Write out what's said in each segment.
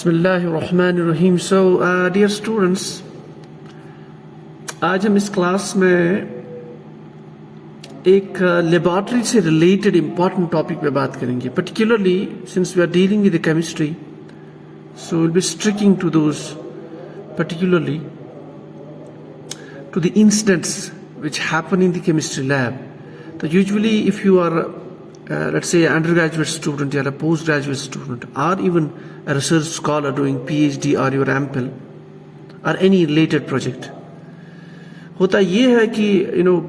बिस्मिल्लाहिर्रहमानिर्रहीम। So dear students, आज हम इस क्लास में एक लेबॉर्ट्री से रिलेटेड इंपॉर्टेंट टॉपिक पे बात करेंगे। Particularly since we are dealing with the chemistry, so will be sticking to those particularly to the incidents which happen in the chemistry lab. So usually if you are let's say an undergraduate student or a postgraduate student or even a research scholar doing PhD or your MPhil or any related project, होता ये है कि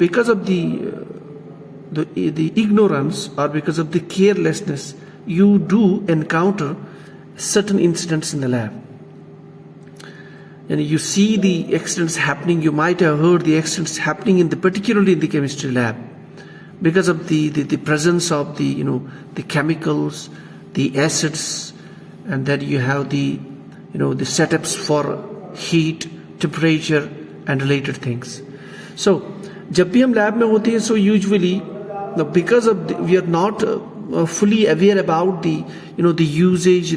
because of the ignorance or because of the carelessness, you do encounter certain incidents in the lab. And you see the accidents happening. You might have heard the accidents happening particularly in the chemistry lab, because of the presence of the chemicals, the acids, and then you have the setups for heat, temperature, and related things. So, जब भी हम lab में होते हैं, so usually because of we are not fully aware about the usage,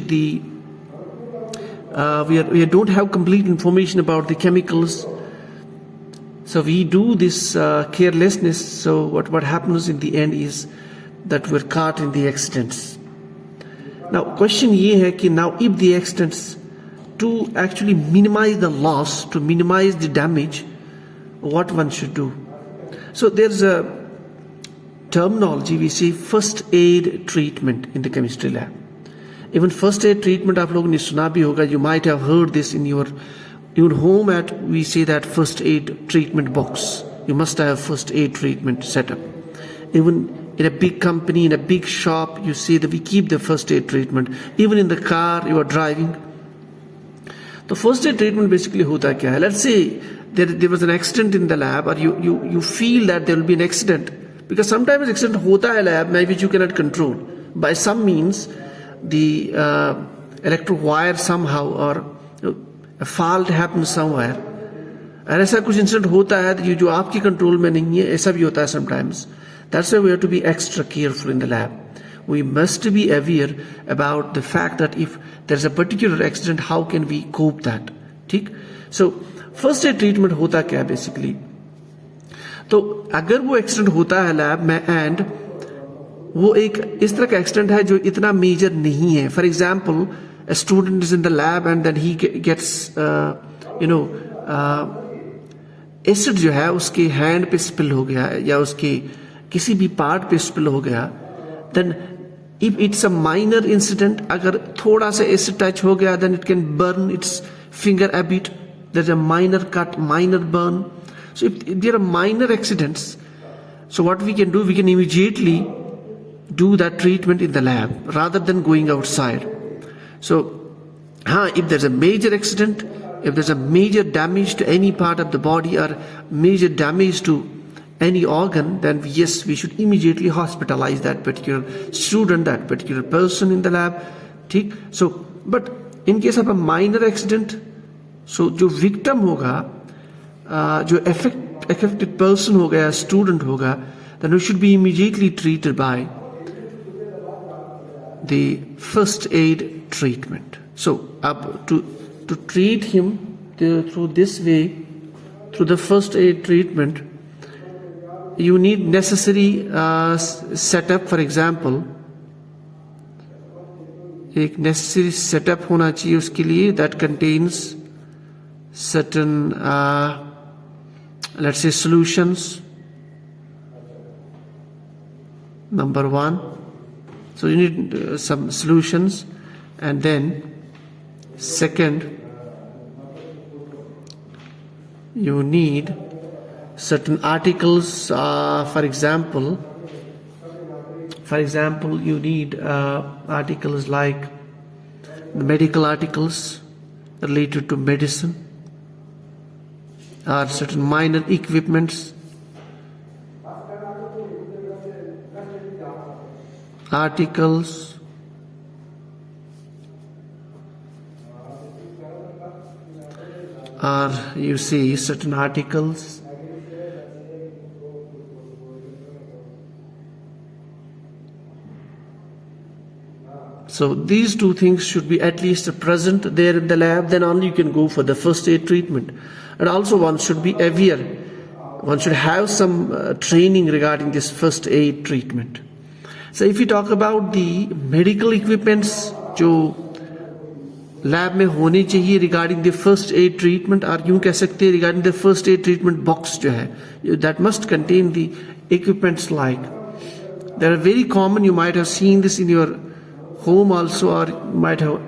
we don't have complete information about the chemicals, so we do this carelessness. So what happens in the end is that we're caught in the accidents. Now question ये है कि now if the accidents, to actually minimize the loss, to minimize the damage, what one should do? So there's a terminology, we say first aid treatment in the chemistry lab. Even first aid treatment आप लोगों ने सुना भी होगा. You might have heard this in your home. We say that first aid treatment box. You must have first aid treatment setup. Even in a big company, in a big shop, you see that we keep the first aid treatment. Even in the car you are driving. The first aid treatment basically होता क्या है? Let's say there was an accident in the lab, or you feel that there will be an accident, because sometimes accident होता है lab में which you cannot control. By some means the electric wire somehow, or a fault happens somewhere, और ऐसा कुछ incident होता है जो आपकी कंट्रोल में नहीं है. ऐसा भी होता है sometimes. That's why we have to be extra careful in the lab. We must be aware about the fact that if there's a particular accident, how can we cope that. ठीक? So first aid treatment होता क्या है basically? तो अगर वो accident होता है lab में एंड वो एक इस तरह का एक्सीडेंट है जो इतना मेजर नहीं है. For example, a student is in the lab and then he gets acid जो है उसके हैंड पे स्पिल हो गया या उसके किसी भी पार्ट पे स्पिल हो गया. Then if it's a minor incident, अगर थोड़ा सा एसिड टच हो गया, then it can burn its finger a bit. There is a minor cut, minor burn. So if there are minor accidents, so what we can do, we can immediately do that treatment in the lab rather than going outside. So if there's a major accident, if there's a major damage to any part of the body or major damage to any organ, then yes, we should immediately hospitalize that particular student, that particular person in the lab. ठीक? So but in case of a minor accident, so जो victim होगा, जो affected person होगा या student होगा, then we should be immediately treated by the first aid treatment. So to treat him through this way, through the first aid treatment, you need necessary setup. For example, एक necessary setup होना चाहिए उसके लिए that contains certain let's say solutions. Number one, so you need some solutions, and then second, you need certain articles. For example, you need articles like medical articles related to medicine, or certain minor equipments, articles, or you see certain articles, So these two things should be at least present there in the lab, then only you can go for the first aid treatment. And also one should be aware, one should have some training regarding this first aid treatment. So if you talk about the medical equipments जो lab में होने चाहिए regarding the first aid treatment, और यूँ कह सकते हैं regarding the first aid treatment box जो है, that must contain the equipments like, they are very common, you might have seen this in your home also, or you might have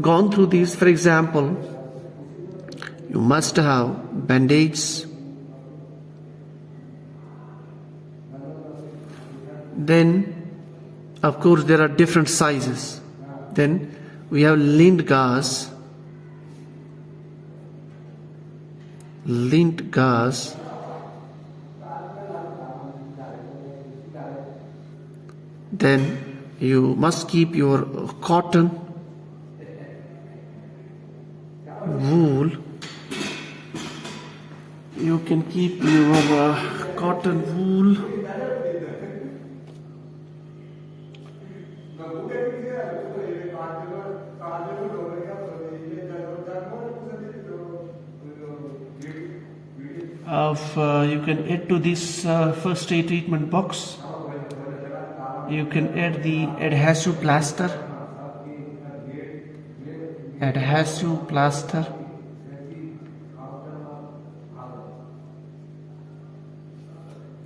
gone through these. For example, you must have band-aids, then of course there are different sizes, then we have lint gas, then you must keep your cotton, wool, you can keep your cotton, wool, you can add to this first aid treatment box, you can add the adhesive plaster,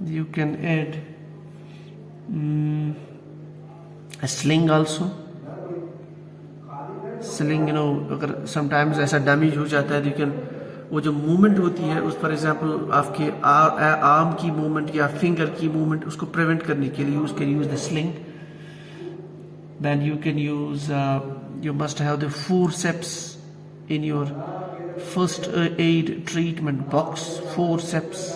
you can add a sling also. Sling, you know, अगर sometimes ऐसा damage हो जाता है, you can, वो जो movement होती है उस, फॉर एग्जांपल आपके आर्म की मूवमेंट या फिंगर की मूवमेंट, उसको प्रिवेंट करने के लिए use can use the sling. Then you can use, you must have the forceps in your first aid treatment box, forceps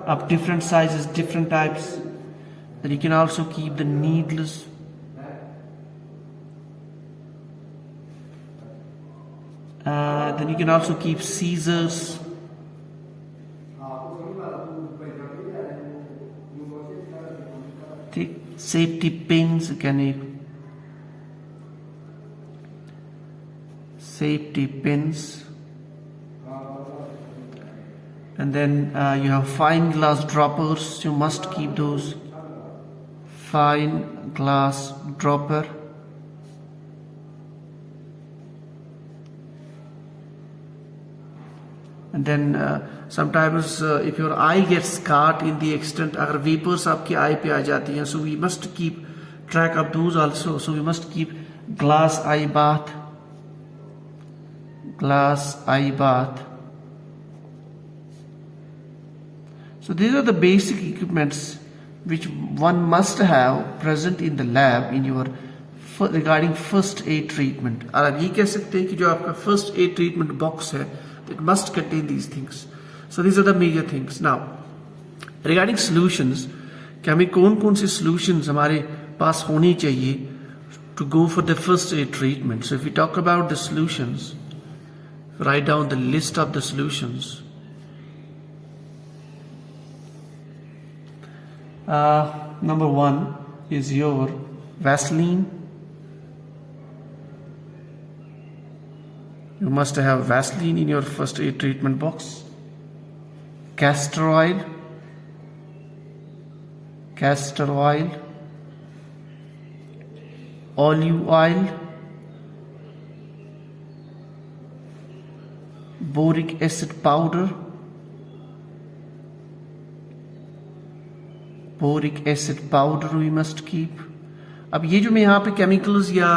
of different sizes, different types. Then you can also keep the needles, then you can also keep scissors, take safety pins, and then you have fine glass droppers, you must keep those, fine glass dropper. And then sometimes if your eye gets caught in the accident, अगर vapors आपकी eye पे आ जाती हैं, so we must keep track of those also. So we must keep glass eye bath. So these are the basic equipments which one must have present in the lab in your regarding first aid treatment. और आप ये कह सकते हैं कि जो आपका first aid treatment box है, it must contain these things. So these are the major things. Now regarding solutions, कि हमें कौन कौन से solutions हमारे पास होनी चाहिए to go for the first aid treatment. So if we talk about the solutions, write down the list of the solutions. Number one is your Vaseline. You must have Vaseline in your first aid treatment box. Castor oil, olive oil, boric acid powder, we must keep. अब ये जो मैं यहाँ पे chemicals या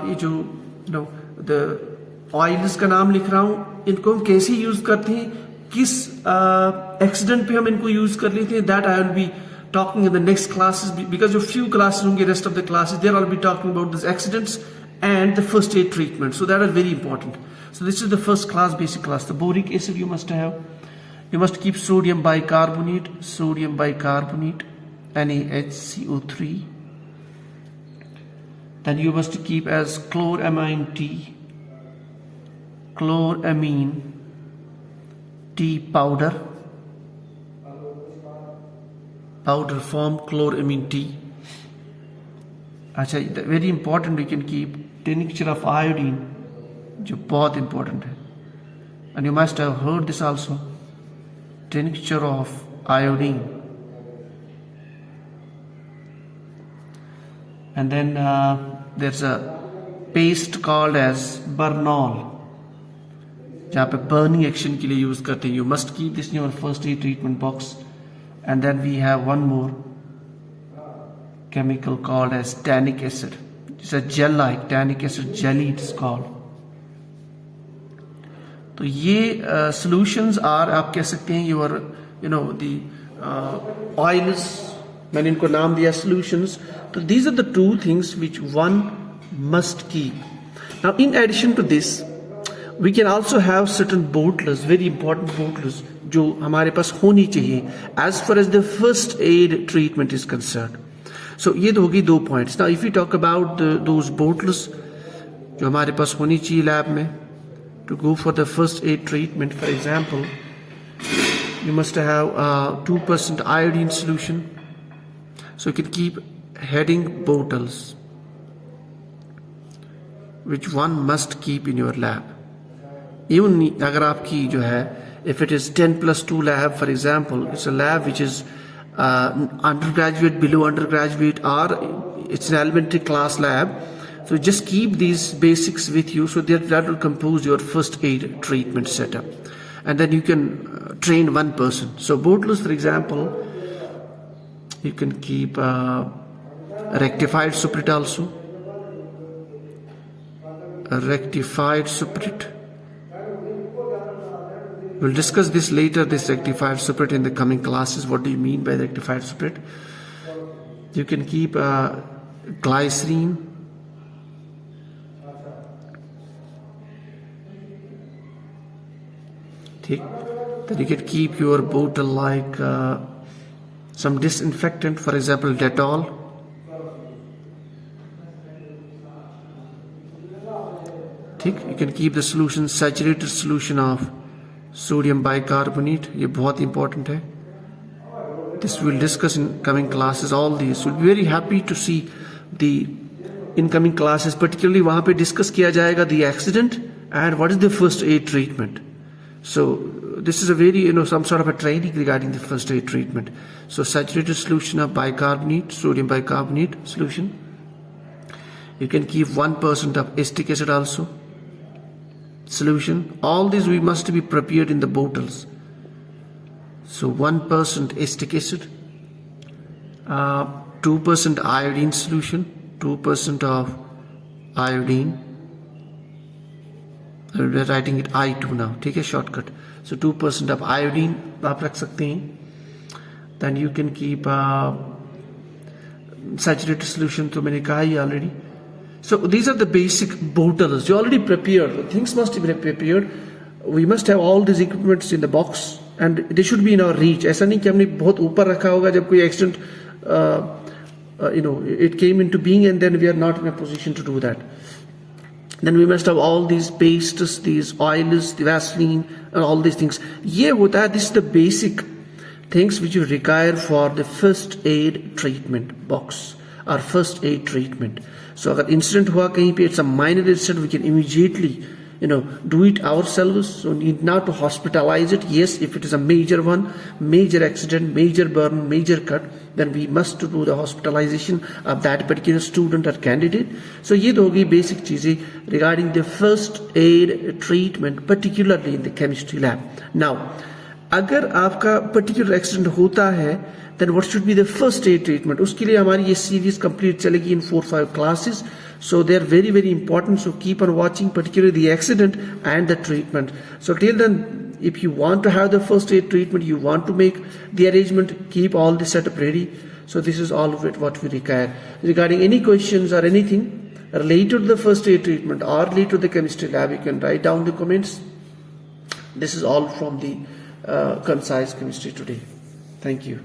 ये जो the oils का नाम लिख रहा हूँ, इनको हम कैसे यूज करते हैं, किस एक्सीडेंट पे हम इनको यूज कर लेते हैं, that I will be talking in the next classes, because जो few classes होंगे, rest of the classes there I'll be talking about these accidents and the first aid treatment. So that is very important. So this is the first class, basic class. The boric acid you must have. You must keep sodium bicarbonate, NaHCO3. Then you must keep as chloramine T powder form, chloramine T. अच्छा, very important you can keep tincture of iodine, जो बहुत important है, and you must have heard this also, tincture of iodine. And then there's a paste called as Bernol, जहाँ पे burning action के लिए use करते हैं. You must keep this in your first aid treatment box. And then we have one more chemical called as tannic acid. It's a gel-like tannic acid jelly, it's called. तो ये solutions are, आप कह सकते हैं, your the oils, मैंने इनको नाम दिया solutions. So these are the two things which one must keep. Now in addition to this, we can also have certain bottles, very important bottles, जो हमारे पास होनी चाहिए as far as the first aid treatment is concerned. So ये तो होगी 2 points. Now if we talk about those bottles जो हमारे पास होनी चाहिए लैब में to go for the first aid treatment, for example, you must have 2% iodine solution. So you can keep heading bottles which one must keep in your lab. Even अगर आपकी जो है, if it is 10+2 lab, for example, it's a lab which is undergraduate, below undergraduate, or it's an elementary class lab, so just keep these basics with you, so that will compose your first aid treatment setup, and then you can train one person. So bottles, for example, you can keep rectified suprit also, a rectified suprit. We'll discuss this later, this rectified suprit, in the coming classes. What do you mean by rectified suprit? You can keep glycerine, then you can keep your bottle like some disinfectant, for example Dettol. You can keep the solution, saturated solution of sodium bicarbonate. ये बहुत important है. This we'll discuss in coming classes. All these, we'll be very happy to see the incoming classes. Particularly वहाँ पे discuss किया जाएगा the accident and what is the first aid treatment. So this is a very some sort of a training regarding the first aid treatment. So saturated solution of bicarbonate, sodium bicarbonate solution. You can keep 1% of acetic acid also solution. All these we must be prepared in the bottles. So 1% acetic acid, 2% iodine solution, 2% of iodine. We're writing it I2 now. ठीक है, shortcut. So 2% of iodine आप रख सकते हैं. Then you can keep saturated solution, तो मैंने कहा ही already. So these are the basic bottles. You already prepared. Things must be prepared. We must have all these equipments in the box, and they should be in our reach. ऐसा नहीं कि हमने बहुत ऊपर रखा होगा जब कोई accident, it came into being, and then we are not in a position to do that. Then we must have all these pastes, these oils, the Vaseline, and all these things. ये होता है, this is the basic things which you require for the first aid treatment box or first aid treatment. So अगर incident हुआ कहीं पे, it's a minor incident, we can immediately do it ourselves. So need not to hospitalize it. Yes, if it is a major one, major accident, major burn, major cut, then we must do the hospitalization of that particular student or candidate. So ये तो होगी basic चीजें regarding the first aid treatment, particularly in the chemistry lab. Now, अगर आपका particular accident होता है, then what should be the first aid treatment? उसके लिए हमारी ये series complete चलेगी in 4-5 classes. So they are very, very important. So keep on watching, particularly the accident and the treatment. So till then, if you want to have the first aid treatment, you want to make the arrangement, keep all the setup ready. So this is all of it what we require. Regarding any questions or anything related to the first aid treatment or related to the chemistry lab, you can write down the comments. This is all from the concise chemistry today. Thank you.